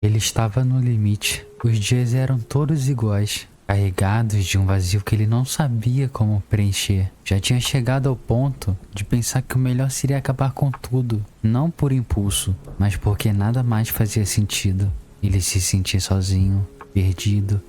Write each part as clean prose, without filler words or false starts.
Ele estava no limite. Os dias eram todos iguais, carregados de um vazio que ele não sabia como preencher. Já tinha chegado ao ponto de pensar que o melhor seria acabar com tudo, não por impulso, mas porque nada mais fazia sentido. Ele se sentia sozinho, perdido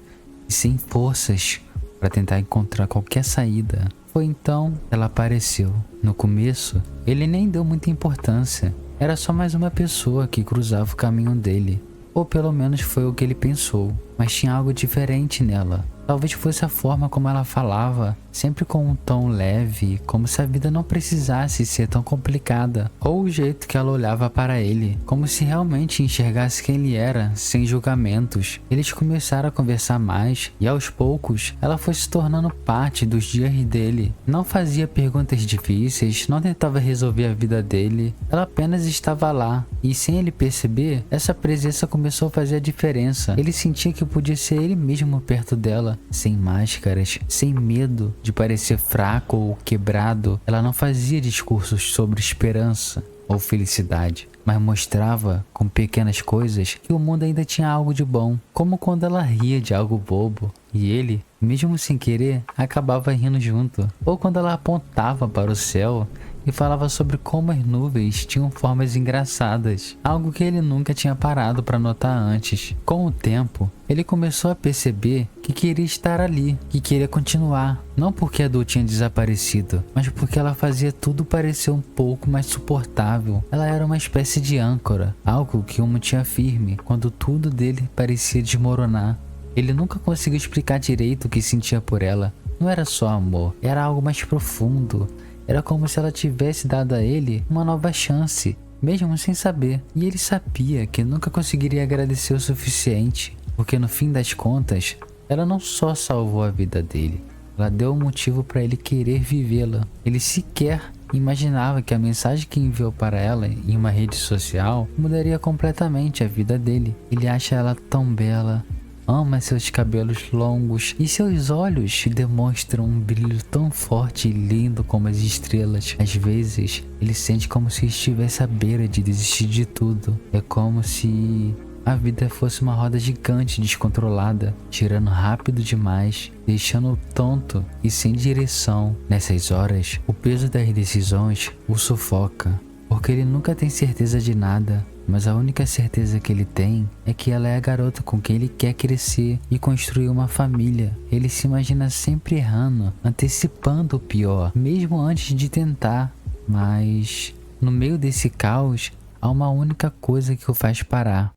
e sem forças para tentar encontrar qualquer saída. Foi então que ela apareceu. No começo, ele nem deu muita importância. Era só mais uma pessoa que cruzava o caminho dele. Ou pelo menos foi o que ele pensou. Mas tinha algo diferente nela. Talvez fosse a forma como ela falava, sempre com um tom leve, como se a vida não precisasse ser tão complicada. Ou o jeito que ela olhava para ele, como se realmente enxergasse quem ele era, sem julgamentos. Eles começaram a conversar mais, e aos poucos, ela foi se tornando parte dos dias dele. Não fazia perguntas difíceis, não tentava resolver a vida dele, ela apenas estava lá. E sem ele perceber, essa presença começou a fazer a diferença. Ele sentia que podia ser ele mesmo perto dela, sem máscaras, sem medo de parecer fraco ou quebrado. Ela não fazia discursos sobre esperança ou felicidade, mas mostrava com pequenas coisas que o mundo ainda tinha algo de bom, como quando ela ria de algo bobo e ele, mesmo sem querer, acabava rindo junto, ou quando ela apontava para o céu e falava sobre como as nuvens tinham formas engraçadas, algo que ele nunca tinha parado para notar antes. Com o tempo, ele começou a perceber que queria estar ali, que queria continuar, não porque a dor tinha desaparecido, mas porque ela fazia tudo parecer um pouco mais suportável. Ela era uma espécie de âncora, algo que o mantinha firme quando tudo dele parecia desmoronar. Ele nunca conseguiu explicar direito o que sentia por ela. Não era só amor, era algo mais profundo. Era como se ela tivesse dado a ele uma nova chance, mesmo sem saber. E ele sabia que nunca conseguiria agradecer o suficiente, porque no fim das contas, ela não só salvou a vida dele, ela deu um motivo para ele querer vivê-la. Ele sequer imaginava que a mensagem que enviou para ela em uma rede social mudaria completamente a vida dele. Ele acha ela tão bela, ama seus cabelos longos e seus olhos demonstram um brilho tão forte e lindo como as estrelas. Às vezes, ele sente como se estivesse à beira de desistir de tudo. É como se a vida fosse uma roda gigante descontrolada, girando rápido demais, deixando-o tonto e sem direção. Nessas horas, o peso das decisões o sufoca, porque ele nunca tem certeza de nada. Mas a única certeza que ele tem é que ela é a garota com quem ele quer crescer e construir uma família. Ele se imagina sempre errando, antecipando o pior, mesmo antes de tentar. Mas no meio desse caos, há uma única coisa que o faz parar: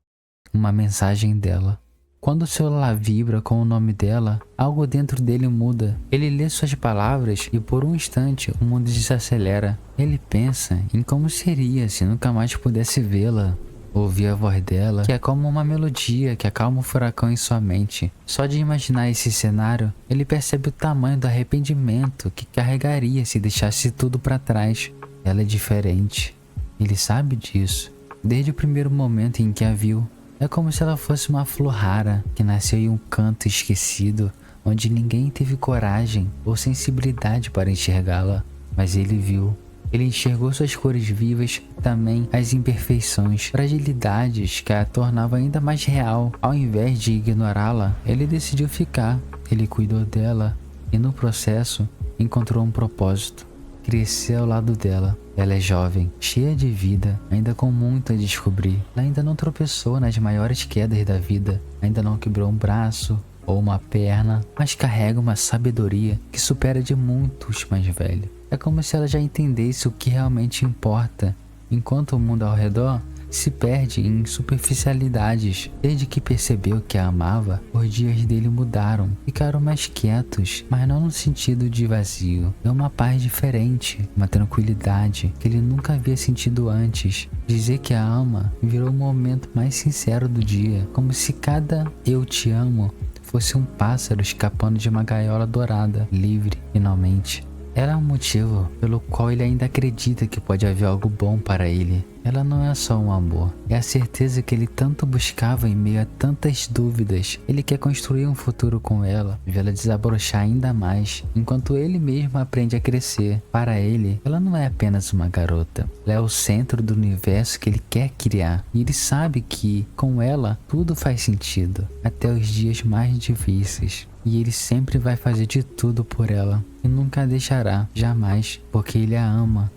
uma mensagem dela. Quando o celular vibra com o nome dela, algo dentro dele muda. Ele lê suas palavras e por um instante o mundo desacelera. Ele pensa em como seria se nunca mais pudesse vê-la. Ouvir a voz dela, que é como uma melodia que acalma o furacão em sua mente. Só de imaginar esse cenário, ele percebe o tamanho do arrependimento que carregaria se deixasse tudo para trás. Ela é diferente. Ele sabe disso, desde o primeiro momento em que a viu. É como se ela fosse uma flor rara que nasceu em um canto esquecido, onde ninguém teve coragem ou sensibilidade para enxergá-la. Mas ele viu. Ele enxergou suas cores vivas, também as imperfeições, fragilidades que a tornavam ainda mais real. Ao invés de ignorá-la, ele decidiu ficar. Ele cuidou dela e no processo encontrou um propósito: crescer ao lado dela. Ela é jovem, cheia de vida, ainda com muito a descobrir. Ela ainda não tropeçou nas maiores quedas da vida, ainda não quebrou um braço ou uma perna, mas carrega uma sabedoria que supera de muitos mais velhos. É como se ela já entendesse o que realmente importa, enquanto o mundo ao redor se perde em superficialidades. Desde que percebeu que a amava, os dias dele mudaram, ficaram mais quietos, mas não no sentido de vazio. É uma paz diferente, uma tranquilidade que ele nunca havia sentido antes. Dizer que a ama virou o momento mais sincero do dia, como se cada "eu te amo" fosse um pássaro escapando de uma gaiola dourada, livre, finalmente. Ela é um motivo pelo qual ele ainda acredita que pode haver algo bom para ele. ela não é só um amor, é a certeza que ele tanto buscava em meio a tantas dúvidas. Ele quer construir um futuro com ela, vê-la desabrochar ainda mais, enquanto ele mesmo aprende a crescer. Para ele, ela não é apenas uma garota, ela é o centro do universo que ele quer criar, e ele sabe que, com ela, tudo faz sentido, até os dias mais difíceis. E ele sempre vai fazer de tudo por ela, e nunca a deixará, jamais, porque ele a ama.